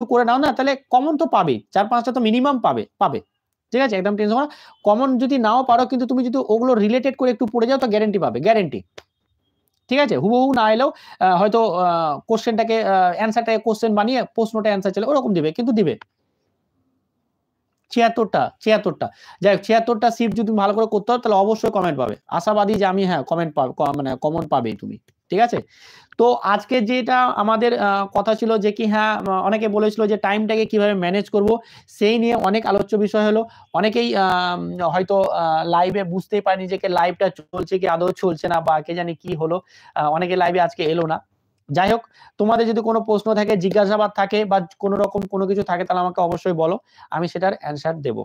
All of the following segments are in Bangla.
করে নাও না, তাহলে কমন তো পাবে, 4-5টা তো মিনিমাম পাবে পাবে। ঠিক আছে, একদম টেনশন করো। কমন যদি নাও পারো, কিন্তু তুমি যদি ওগুলো রিলেটেড করে একটু পড়ে যাও, তো গ্যারান্টি পাবে, গ্যারান্টি। ঠিক আছে, হুবহু না এলেও হয়তো কোশ্চেনটাকে অ্যান্সারটাকে কোশ্চেন বানিয়ে প্রশ্নটা অ্যান্সার চলে ওরকম দিবে, কিন্তু দিবে। ৭৬ টা। যাই হোক, ৭৬ টা শিফট যদি ভালো করে করতে হয়, তাহলে অবশ্যই কমেন্ট পাবে। আশাবাদী যে আমি, হ্যাঁ, কমেন্ট পাব, মানে কমন পাবেই তুমি। ঠিক আছে? তো আজকে যেটা আমাদের কথা ছিল যে কি, হ্যাঁ, অনেকে বলেছিল যে টাইমটাকে কিভাবে ম্যানেজ করব, সেই নিয়ে অনেক আলোচ্য বিষয় হলো। অনেকেই হয়তো লাইভে বুঝতেই পারেনি যে লাইভটা চলছে কি আদৌ চলছে না, বা কে জানি কি হলো। অনেকে লাইভে আজকে এলো না। যাই হোক, তোমাদের যদি কোনো প্রশ্ন থাকে, জিজ্ঞাসাবাদ থাকে, বা কোনো রকম কোনো কিছু থাকে, তাহলে আমাকে অবশ্যই বলো। আমি সেটার অ্যান্সার দেব।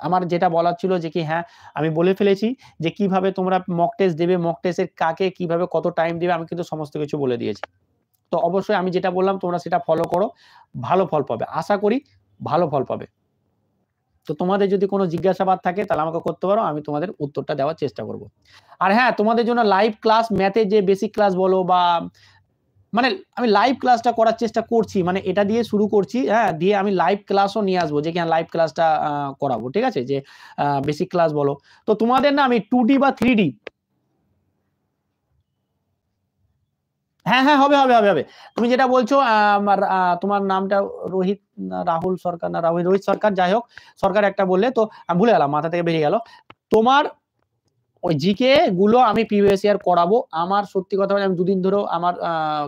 আমার যেটা বলার ছিল যে কি, হ্যাঁ, আমি বলে ফেলেছি যে কিভাবে তোমরা মক টেস্ট দেবে, মক টেস্টের কাকে কিভাবে কত টাইম দিবে, আমি কিন্তু সমস্ত কিছু বলে দিয়েছি। তো অবশ্যই আমি যেটা বললাম তোমরা সেটা ফলো করো, ভালো ফল পাবে। আশা করি ভালো ফল পাবে। তো তোমাদের যদি কোনো জিজ্ঞাসাবাদ থাকে, তাহলে আমাকে করতে পারো, আমি তোমাদের উত্তরটা দেওয়ার চেষ্টা করব। আর হ্যাঁ, তোমাদের জন্য লাইভ ক্লাস, ম্যাথের যে বেসিক ক্লাস বলো, বা মানে আমি লাইভ ক্লাসটা করার চেষ্টা করছি, মানে এটা দিয়ে শুরু করছি, হ্যাঁ, দিয়ে আমি লাইভ ক্লাসও নিয়ে আসবো, যে কিনা লাইভ ক্লাসটা করাবো। ঠিক আছে, যে বেসিক ক্লাস বলো। তো তোমাদের না আমি 2D বা 3D, হ্যাঁ, হ্যাঁ, হবে, হবে, হবে, হবে। তুমি যেটা বলছো, তোমার নামটা রোহিত না রাহুল সরকার, না রাহুল, রোহিত সরকার, যাই হোক, সরকার একটা বললে, তো আমি ভুলে গেলাম, মাথা থেকে বেরিয়ে গেল। তোমার ওই জিকে গুলো আমি প্রিভিয়াস ইয়ার করাবো। আমার সত্যি কথা বলে, আমি দুদিন ধরেও আমার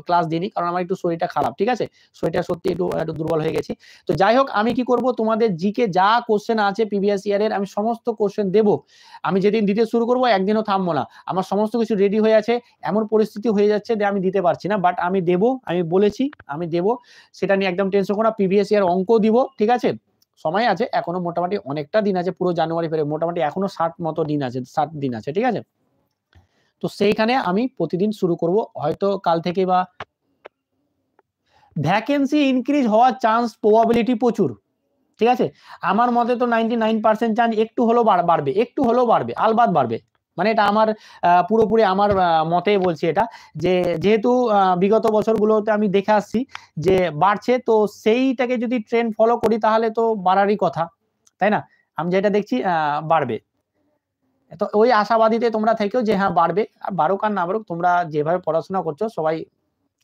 ক্লাস দিইনি, কারণ আমার একটু শরীরটা খারাপ। ঠিক আছে, শরীরটা সত্যি একটু দুর্বল হয়ে গেছি। তো যাই হোক, আমি কি করব, তোমাদের জিকে যা কোশ্চেন আছে প্রিভিয়াস ইয়ারের, আমি সমস্ত কোশ্চেন দেব। আমি যেদিন দিতে শুরু করবো, একদিনও থামবো না। আমার সমস্ত কিছু রেডি হয়ে আছে। এমন পরিস্থিতি হয়ে যাচ্ছে যে আমি দিতে পারছি না, বাট আমি দেব, আমি বলেছি আমি দেব। সেটা নিয়ে একদম টেনশন করো না। প্রিভিয়াস ইয়ার অঙ্ক দিব। ঠিক আছে, সময় আছে এখনো, মোটামুটি অনেকটা দিন আছে, পুরো জানুয়ারি ফেরে মোটামুটি এখনো 60 মতো দিন আছে, 60 দিন আছে। ঠিক আছে, তো সেইখানে আমি প্রতিদিন শুরু করব, হয়তো কাল থেকে। বা ভ্যাকেন্সি ইনক্রিজ হওয়ার চান্স, প্রবাবিলিটি প্রচুর। ঠিক আছে, আমার মতে তো 99% চান্স একটু হলেও বাড়বে, একটু হলেও বাড়বে, আলবাত বাড়বে। মানে এটা আমার পুরোপুরি আমার মতে বলছি এটা, যে যেহেতু বিগত বছরগুলোতে আমি দেখে আসছি যে বাড়ছে, তো সেইটাকে যদি ট্রেন্ড ফলো করি, তাহলে তো বাড়ারই কথা, তাই না? আমি যেটা দেখছি বাড়বে। তো ওই আশাবাদীতে তোমরা থেকেও যে হ্যাঁ বাড়বে। আর বাড়ুক আর না বাড়ুক, তোমরা যেভাবে পড়াশোনা করছো, সবাই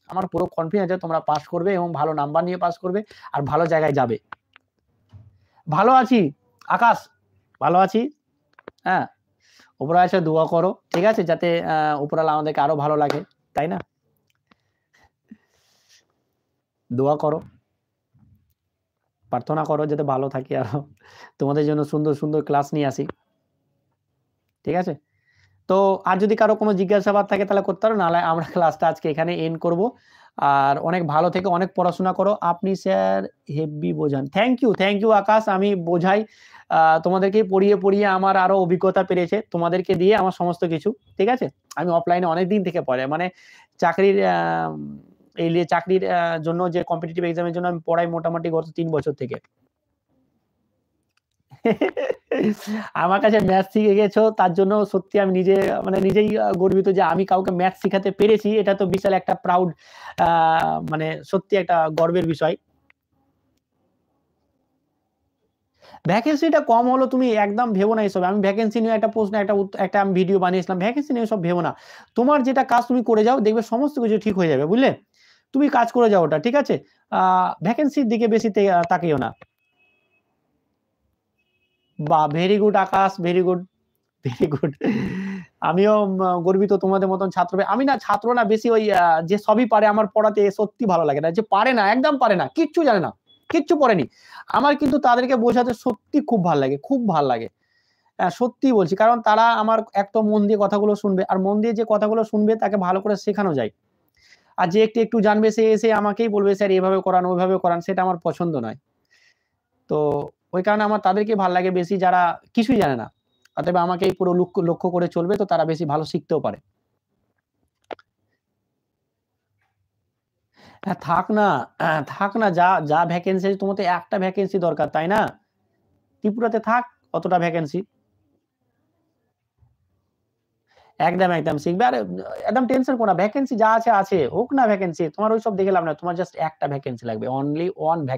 আমার পুরো কনফিডেন্স আছে তোমরা পাস করবে, এবং ভালো নাম্বার নিয়ে পাস করবে, আর ভালো জায়গায় যাবে। ভালো আছি আকাশ, ভালো আছি। হ্যাঁ, উপরে এসে দোয়া করো, ঠিক আছে, যাতে উপরালা আমাদেরকে আরো ভালো লাগে, তাই না? দোয়া করো, প্রার্থনা করো যাতে ভালো থাকি আরো, তোমাদের জন্য সুন্দর সুন্দর ক্লাস নিয়ে আসি। ঠিক আছে, তো আর যদি কারো কোনো জিজ্ঞাসাবাদ থাকে, তাহলে করতে পারো, নাহলে আমরা ক্লাসটা আজকে এখানে এন্ড করব। আর অনেক ভালো থেকে অনেক পড়াশোনা করো। আপনি স্যার হেভি বোঝান। থ্যাংক ইউ আকাশ। আমি বোঝাই, তোমাদেরকে পড়িয়ে পড়িয়ে আমার আরো অভিজ্ঞতা পেরেছে, তোমাদেরকে দিয়ে আমার সমস্ত কিছু। ঠিক আছে, আমি অফলাইনে অনেক দিন থেকে পড়াই, মানে চাকরির এই চাকরির জন্য, যে কম্পিটিটিভ এক্সামের জন্য আমি পড়াই মোটামুটি গত 3 বছর থেকে। আমার কাছে ম্যাথ শিখে গেছো, তার জন্য সত্যি আমি নিজে, মানে নিজেই গর্বিত যে আমি কাউকে ম্যাথ শিখাতে পেরেছি। এটা তো বিশাল একটা প্রাউড, মানে সত্যি একটা গর্বের বিষয়। ভ্যাকেন্সিটা কম হলো, তুমি একদম ভেবো না এসব। আমি ভ্যাকেন্সি নিয়ে একটা প্রশ্ন, একটা আমি ভিডিও বানিয়েছিলাম, ভ্যাকেন্সি নিয়ে সব ভেবো না। তোমার যেটা কাজ তুমি করে যাও, দেখবে সমস্ত কিছু ঠিক হয়ে যাবে, বুঝলে? তুমি কাজ করে যাও ওটা, ঠিক আছে? ভ্যাকেন্সির দিকে বেশি তাকিও না। বাহ! ভেরি গুড আকাশ, ভেরি গুড, ভেরি গুড। আমিও গর্বিত তোমাদের মতন ছাত্র আমি না ছাত্র না, বেশি ওই যে সবই পারে আমার পড়াতে সত্যি ভালো লাগে না। যে পারে না, একদম পারে না, কিচ্ছু জানে না, কিচ্ছু পড়েনি। আমার কিন্তু তাদেরকে বোঝাতে সত্যি খুব ভাল লাগে, খুব ভাল লাগে। সত্যিই বলছি। কারণ তারা আমার এক তো মন দিয়ে কথাগুলো শুনবে, আর মন দিয়ে যে কথাগুলো শুনবে তাকে ভালো করে শেখানো যায়। আর যে একটু জানবে, সে এসে আমাকেই বলবে, "স্যার এভাবে করান, ওইভাবে করান।" সেটা আমার পছন্দ নয়। তো ওই কারণে আমার তাদেরকে ভাল লাগে বেশি, যারা কিছুই জানে না। অতএব আমাকেই পুরো লক্ষ্য করে চলবে, তো তারা বেশি ভালো শিখতেও পারে। হ্যাঁ, থাক না, থাক না। যা ভ্যাকেন্সি আছে, তোমার তো একটা ভ্যাকেন্সি দরকার, তাই না? ত্রিপুরাতে থাক, অতটা ভ্যাকেন্সি। একদম একদম শিখবে। আর একদম টেনশন করো না, ভ্যাকেন্সি যা আছে আছে, হোক না ভ্যাকেন্সি, তোমার ওইসব দেখে লাভ নাই, তোমার জাস্ট একটা ভ্যাকেন্সি লাগবে, অনলি ওয়ান ভ্যাকেন্সি